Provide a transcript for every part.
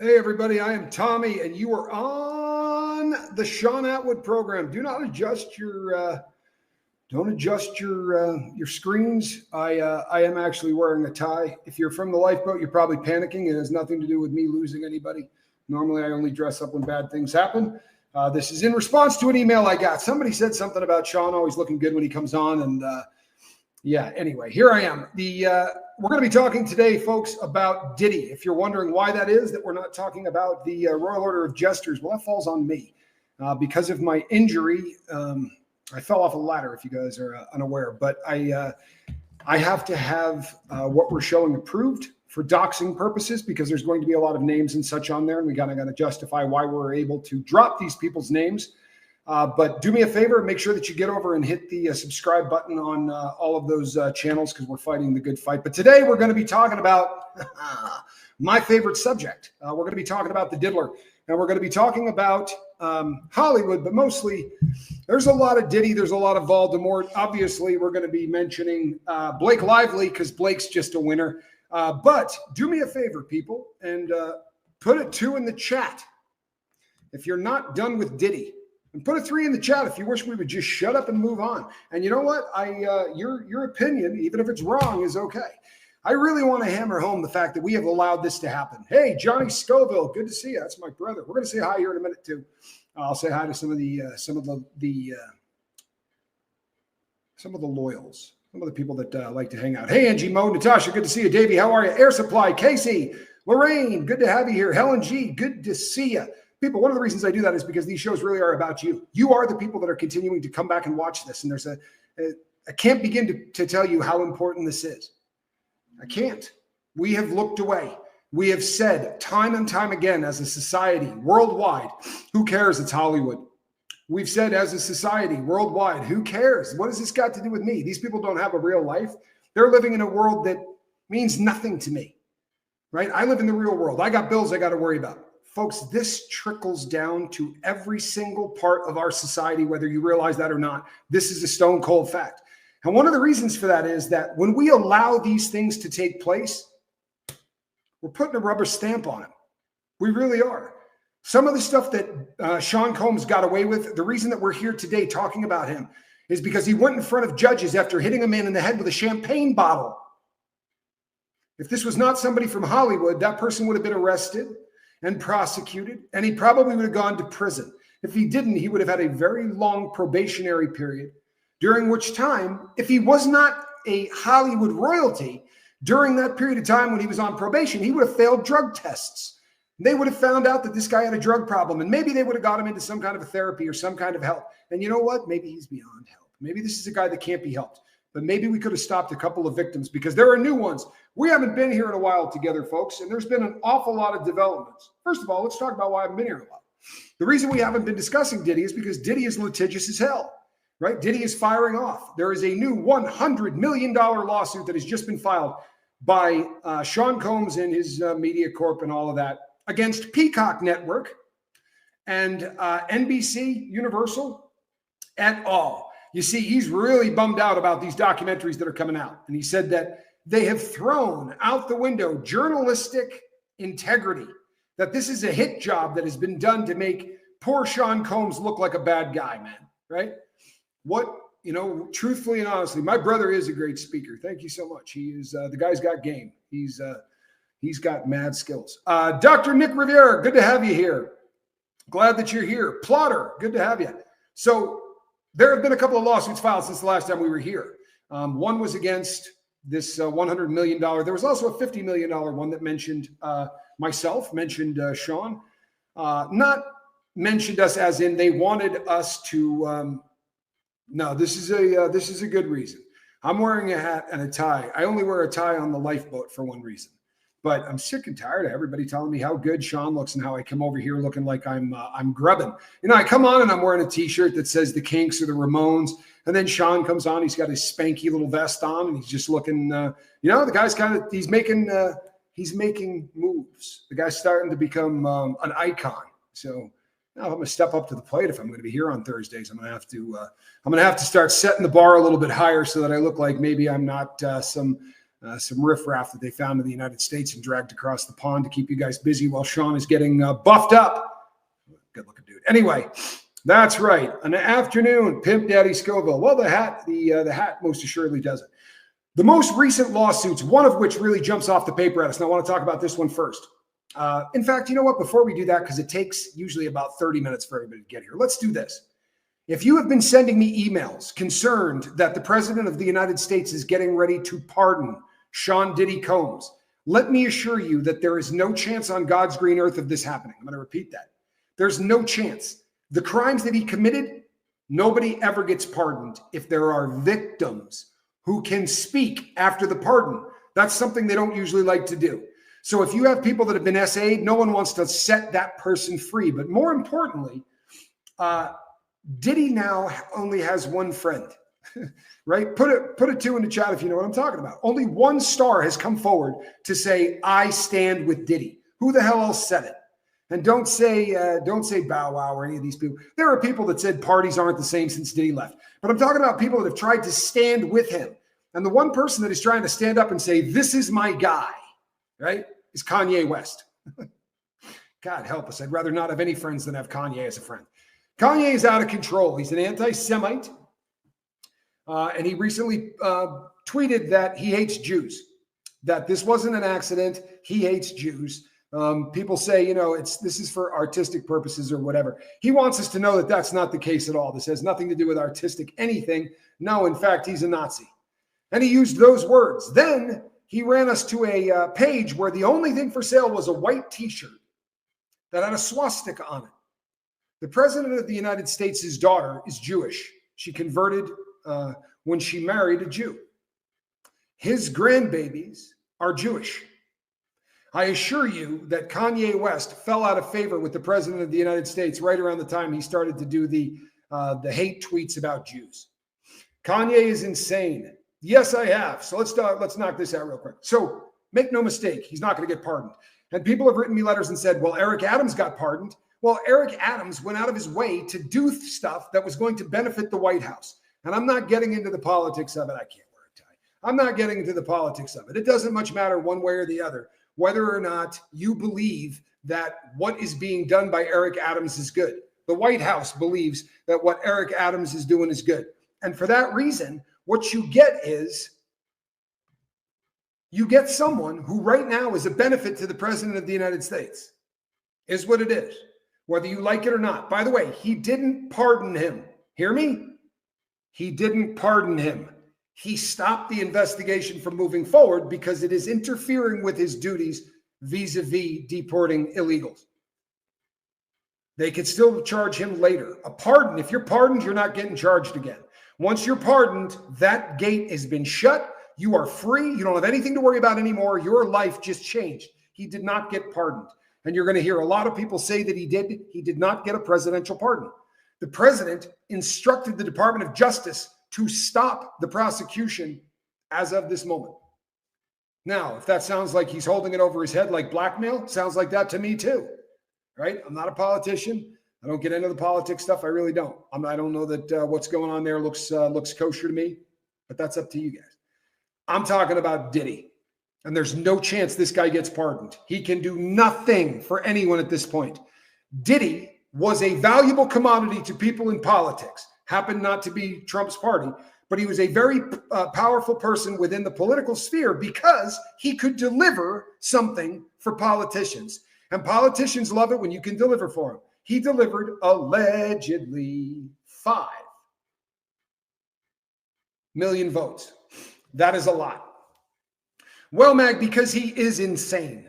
Hey everybody, I am Tommy, and you are on the Shaun Atwood program. Do not adjust your your screens. I am actually wearing a tie. If you're from the lifeboat, you're probably panicking. It has nothing to do with me losing anybody. Normally, I only dress up when bad things happen. This is in response to an email I got. Somebody said something about Shaun always looking good when he comes on, and yeah. Anyway, here I am. We're going to be talking today, folks, about Diddy. If you're wondering why that is, that we're not talking about the Royal Order of Jesters, well, that falls on me. Because of my injury, I fell off a ladder, if you guys are unaware. But I have to have what we're showing approved for doxing purposes, because there's going to be a lot of names and such on there, and we got to justify why we're able to drop these people's names. But do me a favor, make sure that you get over and hit the subscribe button on all of those channels, because we're fighting the good fight. But today we're going to be talking about my favorite subject. We're going to be talking about the diddler, and we're going to be talking about Hollywood, but mostly there's a lot of Diddy, there's a lot of Voldemort. Obviously, we're going to be mentioning Blake Lively, because Blake's just a winner. But do me a favor, people, and put a 2 in the chat if you're not done with Diddy. And put a 3 in the chat if you wish we would just shut up and move on. And you know what? Your opinion, even if it's wrong, is okay. I really want to hammer home the fact that we have allowed this to happen. Hey, Johnny Scoville, good to see you. That's my brother. We're going to say hi here in a minute too. I'll say hi to some of the loyals, some of the people that like to hang out. Hey, Angie Mo, Natasha, good to see you. Davey, how are you? Air Supply, Casey, Lorraine, good to have you here. Helen G, good to see you. People, one of the reasons I do that is because these shows really are about you. You are the people that are continuing to come back and watch this. And I can't begin to tell you how important this is. I can't. We have looked away. We have said time and time again as a society worldwide, who cares? It's Hollywood. We've said as a society worldwide, who cares? What has this got to do with me? These people don't have a real life. They're living in a world that means nothing to me, right? I live in the real world. I got bills I got to worry about. Folks, this trickles down to every single part of our society, whether you realize that or not. This is a stone cold fact. And one of the reasons for that is that when we allow these things to take place, we're putting a rubber stamp on them. We really are. Some of the stuff that Shaun Combs got away with, the reason that we're here today talking about him is because he went in front of judges after hitting a man in the head with a champagne bottle. If this was not somebody from Hollywood, that person would have been arrested and prosecuted, and he probably would have gone to prison. If he didn't, he would have had a very long probationary period, during which time, if he was not a Hollywood royalty, during that period of time when he was on probation, he would have failed drug tests. They would have found out that this guy had a drug problem, and maybe they would have got him into some kind of a therapy or some kind of help. And you know what? Maybe he's beyond help. Maybe this is a guy that can't be helped. But maybe we could have stopped a couple of victims, because there are new ones. We haven't been here in a while together, folks, and there's been an awful lot of developments. First of all, let's talk about why I haven't been here in a while. The reason we haven't been discussing Diddy is because Diddy is litigious as hell, right? Diddy is firing off. There is a new $100 million lawsuit that has just been filed by Shaun Combs and his media corp and all of that against Peacock Network and NBC, Universal, et al. You see, he's really bummed out about these documentaries that are coming out. And he said that they have thrown out the window journalistic integrity, that this is a hit job that has been done to make poor Shaun Combs look like a bad guy, man, right? What, truthfully and honestly, my brother is a great speaker. Thank you so much. He is, the guy's got game. He's got mad skills. Dr. Nick Rivera, good to have you here. Glad that you're here. Plotter, good to have you. So, there have been a couple of lawsuits filed since the last time we were here. One was against this $100 million. There was also a $50 million one that mentioned myself, mentioned Shaun. Not mentioned us as in they wanted us to. No, this is a good reason. I'm wearing a hat and a tie. I only wear a tie on the lifeboat for one reason. But I'm sick and tired of everybody telling me how good Shaun looks and how I come over here looking like I'm grubbing. I come on and I'm wearing a T-shirt that says the Kinks or the Ramones, and then Shaun comes on. He's got his spanky little vest on, and he's just looking. The guy's he's making moves. The guy's starting to become an icon. So now I'm going to step up to the plate if I'm going to be here on Thursdays. I'm going to have to start setting the bar a little bit higher so that I look like maybe I'm not some some riffraff that they found in the United States and dragged across the pond to keep you guys busy while Shaun is getting buffed up. Good looking dude. Anyway, that's right. An afternoon, Pimp Daddy Scoville. Well, the hat most assuredly does it. The most recent lawsuits, one of which really jumps off the paper at us, and I want to talk about this one first. In fact, you know what? Before we do that, because it takes usually about 30 minutes for everybody to get here, let's do this. If you have been sending me emails concerned that the President of the United States is getting ready to pardon Shaun Diddy Combs, let me assure you that there is no chance on God's green earth of this happening. I'm going to repeat that. There's no chance. The crimes that he committed, nobody ever gets pardoned if there are victims who can speak after the pardon. That's something they don't usually like to do. So if you have people that have been SA'd, no one wants to set that person free. But more importantly, Diddy now only has one friend, right? Put a 2 in the chat if you know what I'm talking about. Only one star has come forward to say, I stand with Diddy. Who the hell else said it? And don't say Bow Wow or any of these people. There are people that said parties aren't the same since Diddy left. But I'm talking about people that have tried to stand with him. And the one person that is trying to stand up and say, this is my guy, right, is Kanye West. God help us. I'd rather not have any friends than have Kanye as a friend. Kanye is out of control. He's an anti-Semite. And he recently tweeted that he hates Jews, that this wasn't an accident. He hates Jews. People say, you know, this is for artistic purposes or whatever. He wants us to know that that's not the case at all. This has nothing to do with artistic anything. No, in fact, he's a Nazi. And he used those words. Then he ran us to a page where the only thing for sale was a white T-shirt that had a swastika on it. The President of the United States' daughter is Jewish. She converted when she married a Jew. His grandbabies are Jewish. I assure you that Kanye West fell out of favor with the President of the United States right around the time he started to do the hate tweets about Jews. Kanye is insane. Yes, I have. So let's knock this out real quick. So make no mistake, he's not going to get pardoned. And people have written me letters and said, well, Eric Adams got pardoned. Well, Eric Adams went out of his way to do stuff that was going to benefit the White House. And I'm not getting into the politics of it. I can't wear a tie. I'm not getting into the politics of it. It doesn't much matter one way or the other, whether or not you believe that what is being done by Eric Adams is good. The White House believes that what Eric Adams is doing is good. And for that reason, what you get is you get someone who right now is a benefit to the President of the United States, is what it is, whether you like it or not. By the way, he didn't pardon him. Hear me? He didn't pardon him. He stopped the investigation from moving forward because it is interfering with his duties vis-a-vis deporting illegals. They could still charge him later. A pardon, if you're pardoned, you're not getting charged again. Once you're pardoned, that gate has been shut. You are free. You don't have anything to worry about anymore. Your life just changed. He did not get pardoned. And you're going to hear a lot of people say that he did. He did not get a presidential pardon. The president instructed the Department of Justice to stop the prosecution as of this moment. Now, if that sounds like he's holding it over his head like blackmail, sounds like that to me too, right? I'm not a politician. I don't get into the politics stuff. I really don't. I don't know that what's going on there looks kosher to me, but that's up to you guys. I'm talking about Diddy, and there's no chance this guy gets pardoned. He can do nothing for anyone at this point. Diddy was a valuable commodity to people in politics. Happened not to be Trump's party, but he was a very powerful person within the political sphere because he could deliver something for politicians. And politicians love it when you can deliver for them. He delivered allegedly 5 million votes. That is a lot. Well, Mag, because he is insane,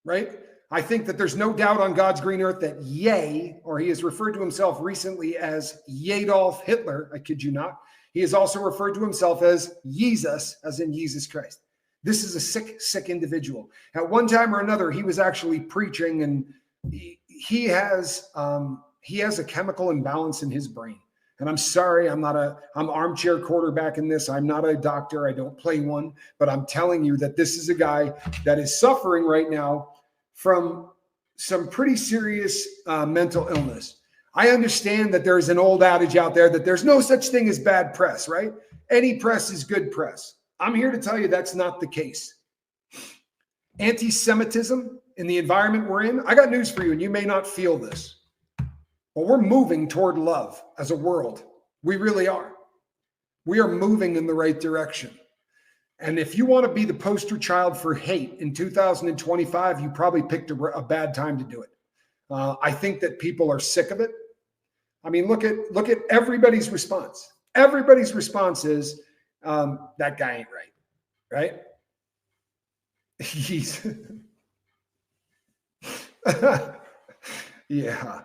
right? I think that there's no doubt on God's green earth that Ye, or he has referred to himself recently as Yadolf Hitler, I kid you not. He has also referred to himself as Jesus, as in Jesus Christ. This is a sick, sick individual. At one time or another, he was actually preaching, and he has a chemical imbalance in his brain. And I'm sorry, I'm armchair quarterback in this. I'm not a doctor. I don't play one, but I'm telling you that this is a guy that is suffering right now from some pretty serious mental illness. I understand that there's an old adage out there that there's no such thing as bad press, right? Any press is good press. I'm here to tell you that's not the case. Anti-Semitism in the environment we're in, I got news for you, and you may not feel this, but we're moving toward love as a world. We really are. We are moving in the right direction. And if you want to be the poster child for hate in 2025, you probably picked a bad time to do it. I think that people are sick of it. I mean, look at everybody's response. Everybody's response is, that guy ain't right, right? He's yeah.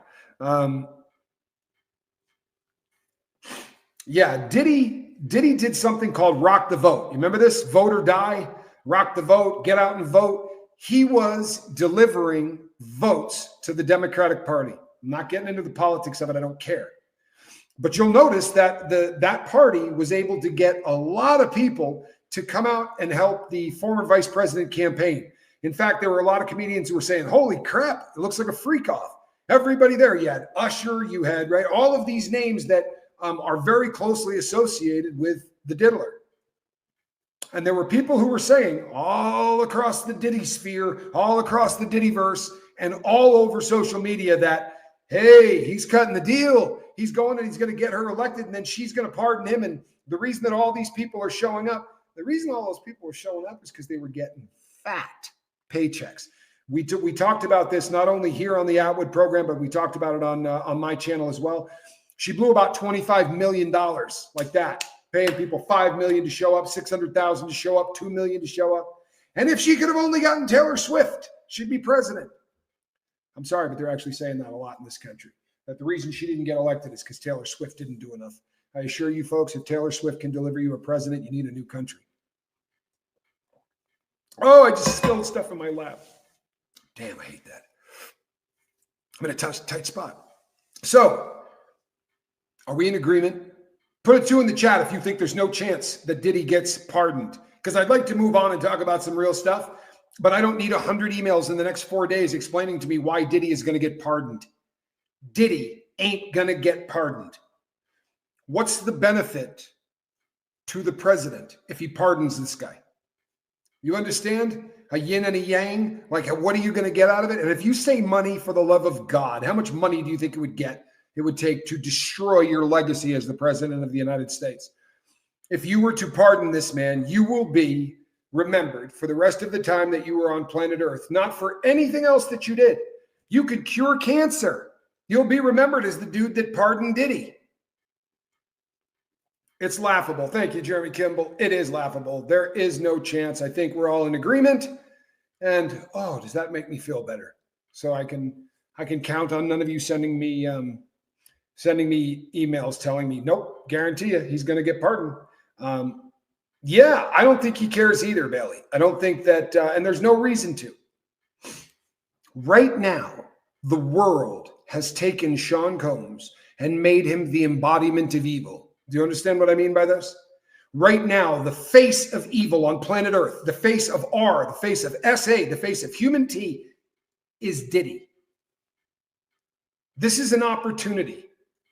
Yeah, Diddy did something called rock the vote. You remember this? Vote or die, rock the vote, get out and vote. He was delivering votes to the Democratic Party. I'm not getting into the politics of it. I don't care. But you'll notice that that party was able to get a lot of people to come out and help the former vice president campaign. In fact, there were a lot of comedians who were saying, holy crap, it looks like a freak off. Everybody there, you had Usher, you had, right, all of these names that are very closely associated with the diddler. And there were people who were saying all across the Diddy sphere, all across the Diddyverse, and all over social media that, hey, he's cutting the deal. He's going and he's going to get her elected, and then she's going to pardon him. And the reason that all these people are showing up, the reason all those people were showing up is because they were getting fat paychecks. We talked about this not only here on the Atwood program, but we talked about it on my channel as well. She blew about $25 million like that, paying people $5 million to show up, $600,000 to show up, $2 million to show up. And if she could have only gotten Taylor Swift, she'd be president. I'm sorry, but they're actually saying that a lot in this country, that the reason she didn't get elected is because Taylor Swift didn't do enough. I assure you folks, if Taylor Swift can deliver you a president, you need a new country. Oh, I just spilled stuff in my lap. Damn, I hate that. I'm in a tight spot. So, are we in agreement? Put a 2 in the chat if you think there's no chance that Diddy gets pardoned. Because I'd like to move on and talk about some real stuff, but I don't need 100 emails in the next 4 days explaining to me why Diddy is going to get pardoned. Diddy ain't going to get pardoned. What's the benefit to the president if he pardons this guy? You understand? A yin and a yang? Like, what are you going to get out of it? And if you say money, for the love of God, how much money do you think it would take to destroy your legacy as the president of the United States? If you were to pardon this man, you will be remembered for the rest of the time that you were on planet Earth, not for anything else that you did. You could cure cancer. You'll be remembered as the dude that pardoned Diddy. It's laughable. Thank you, Jeremy Kimball. It is laughable. There is no chance. I think we're all in agreement. And, oh, does that make me feel better? So I can count on none of you sending me emails telling me, nope, guarantee you he's going to get pardoned. Yeah, I don't think he cares either, Bailey. I don't think that, and there's no reason to. Right now, the world has taken Shaun Combs and made him the embodiment of evil. Do you understand what I mean by this? Right now, the face of evil on planet Earth, the face of R, the face of SA, the face of human T is Diddy. This is an opportunity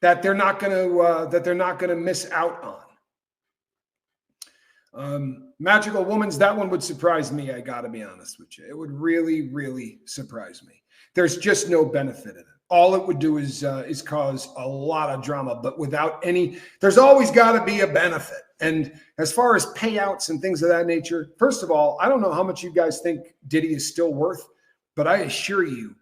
that they're not going to miss out on. Magical Womans, that one would surprise me. I got to be honest with you. It would really, really surprise me. There's just no benefit in it. All it would do is cause a lot of drama, but without any, there's always got to be a benefit. And as far as payouts and things of that nature, first of all, I don't know how much you guys think Diddy is still worth, but I assure you,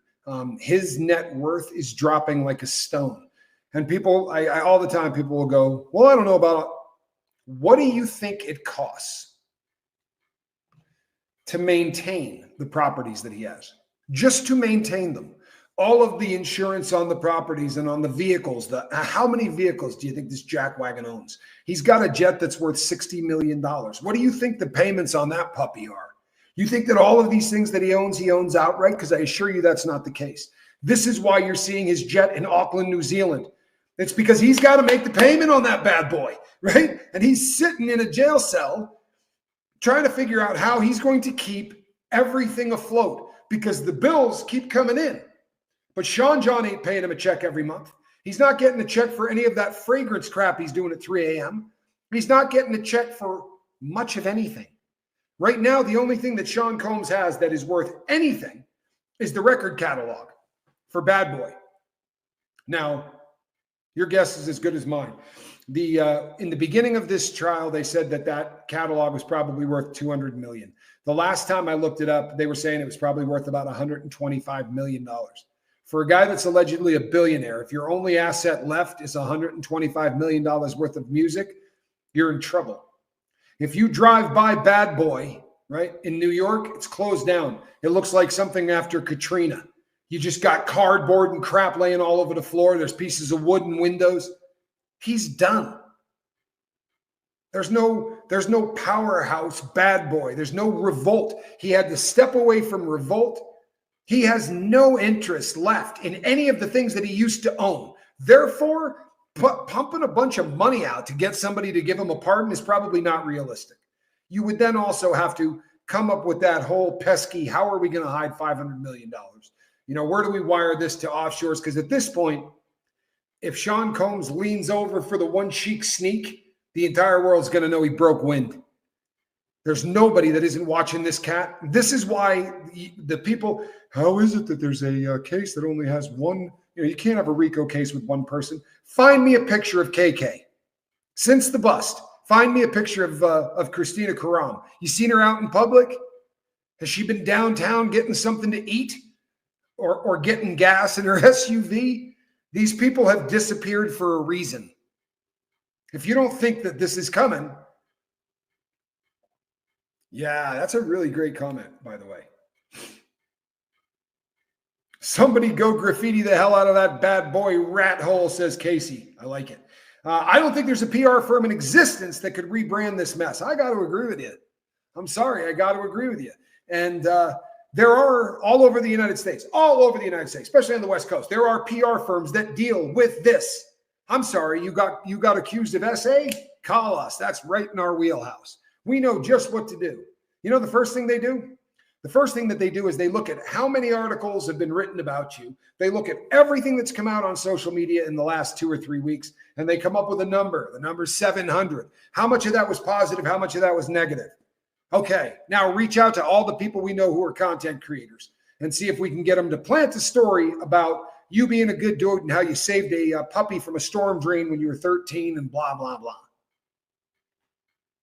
his net worth is dropping like a stone. And people, I all the time, people will go, well, I don't know about, what do you think it costs to maintain the properties that he has? Just to maintain them. All of the insurance on the properties and on the vehicles, how many vehicles do you think this jackwagon owns? He's got a jet that's worth $60 million. What do you think the payments on that puppy are? You think that all of these things that he owns outright? Because I assure you that's not the case. This is why you're seeing his jet in Auckland, New Zealand. It's because he's got to make the payment on that bad boy, right? And he's sitting in a jail cell trying to figure out how he's going to keep everything afloat because the bills keep coming in. But Shaun John ain't paying him a check every month. He's not getting a check for any of that fragrance crap he's doing at 3 a.m. He's not getting a check for much of anything. Right now, the only thing that Shaun Combs has that is worth anything is the record catalog for Bad Boy. Now, your guess is as good as mine. In the beginning of this trial, they said that catalog was probably worth $200 million. The last time I looked it up, they were saying it was probably worth about $125 million. For a guy that's allegedly a billionaire, if your only asset left is $125 million worth of music, you're in trouble. If you drive by Bad Boy, right, in New York, it's closed down. It looks like something after Katrina. You just got cardboard and crap laying all over the floor. There's pieces of wood and windows. He's done. There's no powerhouse Bad Boy. There's no Revolt. He had to step away from Revolt. He has no interest left in any of the things that he used to own. Therefore, pumping a bunch of money out to get somebody to give him a pardon is probably not realistic. You would then also have to come up with that whole pesky, how are we going to hide $500 million? You know, where do we wire this to offshores? Because at this point, if Shaun Combs leans over for the one chic sneak, the entire world's going to know he broke wind. There's nobody that isn't watching this cat. This is why the people, how is it that there's a case that only has one? You know, you can't have a RICO case with one person. Find me a picture of KK. Since the bust, find me a picture of Christina Karam. You seen her out in public? Has she been downtown getting something to eat or getting gas in her SUV? These people have disappeared for a reason. If you don't think that this is coming, yeah, that's a really great comment, by the way. Somebody go graffiti the hell out of that Bad Boy rat hole, says Casey. I like it. I don't think there's a PR firm in existence that could rebrand this mess. I got to agree with you. I'm sorry. I got to agree with you. And there are all over the United States, especially on the West Coast, there are PR firms that deal with this. I'm sorry. You got accused of SA? Call us. That's right in our wheelhouse. We know just what to do. You know the first thing they do? The first thing that they do is they look at how many articles have been written about you. They look at everything that's come out on social media in the last 2 or 3 weeks, and they come up with a number. The number's 700. How much of that was positive? How much of that was negative? Okay, now reach out to all the people we know who are content creators and see if we can get them to plant a story about you being a good dude and how you saved a puppy from a storm drain when you were 13 and blah, blah, blah.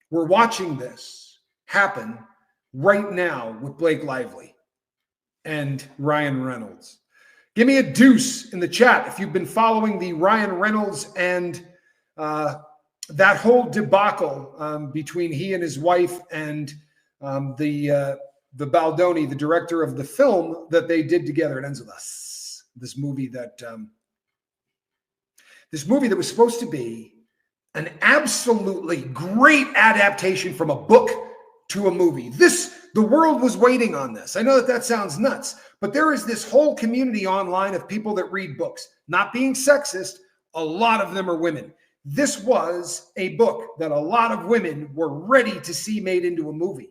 We're watching this happen right now with Blake Lively and Ryan Reynolds. Give me a deuce in the chat if you've been following the Ryan Reynolds and that whole debacle between he and his wife and the Baldoni, the director of the film that they did together. It ends with us. This movie that was supposed to be an absolutely great adaptation from a book to a movie. The world was waiting on this. I know that sounds nuts, but there is this whole community online of people that read books. Not being sexist, a lot of them are women. This was a book that a lot of women were ready to see made into a movie.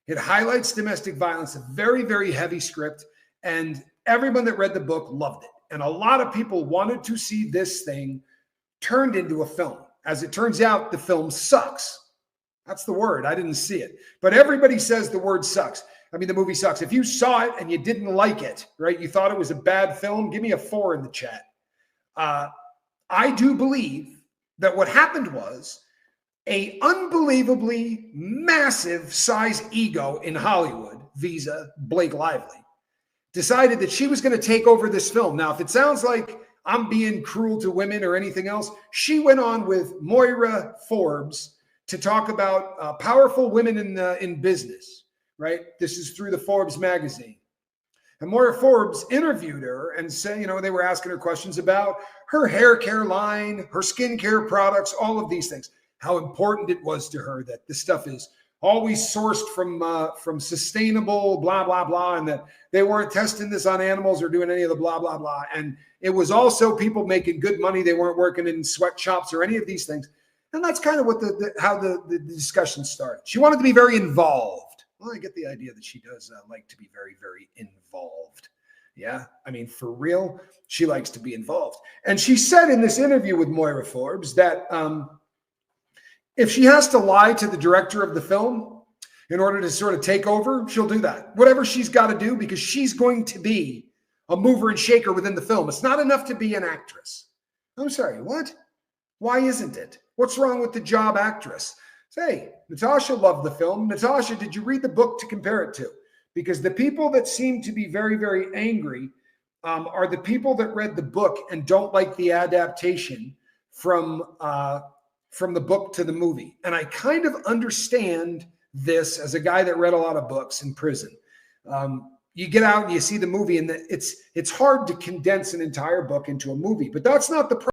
It highlights domestic violence, a very, very heavy script, and everyone that read the book loved it. And a lot of people wanted to see this thing turned into a film. As it turns out, the film sucks. That's the word. I didn't see it. But everybody says the word sucks. I mean, the movie sucks. If you saw it and you didn't like it, right, you thought it was a bad film, give me a 4 in the chat. I do believe that what happened was a unbelievably massive size ego in Hollywood, Visa, Blake Lively, decided that she was going to take over this film. Now, if it sounds like I'm being cruel to women or anything else, she went on with Moira Forbes to talk about powerful women in business, right? This is through the Forbes magazine. And Moira Forbes interviewed her and said, you know, they were asking her questions about her hair care line, her skincare products, all of these things, how important it was to her that this stuff is always sourced from sustainable blah, blah, blah, and that they weren't testing this on animals or doing any of the blah, blah, blah. And it was also people making good money. They weren't working in sweatshops or any of these things. And that's kind of what how the discussion started. She wanted to be very involved. Well, I get the idea that she does like to be very, very involved. Yeah, I mean, for real, she likes to be involved. And she said in this interview with Moira Forbes that If she has to lie to the director of the film in order to sort of take over, she'll do that. Whatever she's got to do, because she's going to be a mover and shaker within the film. It's not enough to be an actress. I'm sorry, what? Why isn't it? What's wrong with the job actress? Say, Natasha loved the film. Natasha, did you read the book to compare it to? Because the people that seem to be very, very angry are the people that read the book and don't like the adaptation from the book to the movie. And I kind of understand this as a guy that read a lot of books in prison. You get out and you see the movie, and it's hard to condense an entire book into a movie, but that's not the problem.